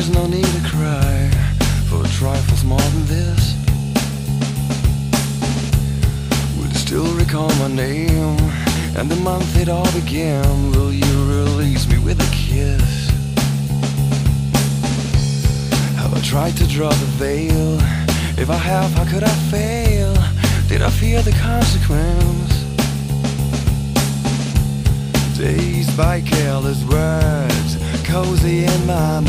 there's no need to cry for trifles more than this. Would still recall my name and the month it all began. Will you release me with a kiss? Have I tried to draw the veil? If I have, how could I fail? Did I fear the consequence? Dazed by careless words, cozy in my mind.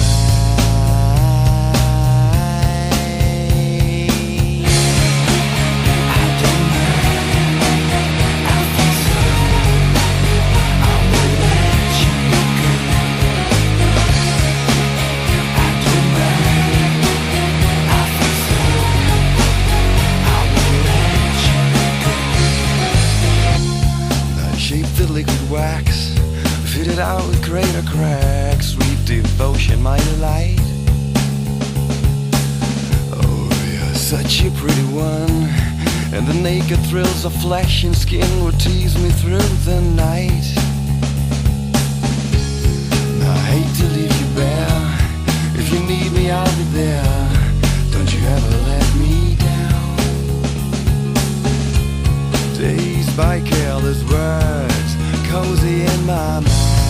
The liquid wax, fitted out with greater cracks. Sweet devotion, my delight. Oh, you're such a pretty one, and the naked thrills of flesh and skin would tease me through the night. Now, I hate to leave you bare. If you need me, I'll be there. Don't you ever let me down. Dazed by careless words, cozy in my mind.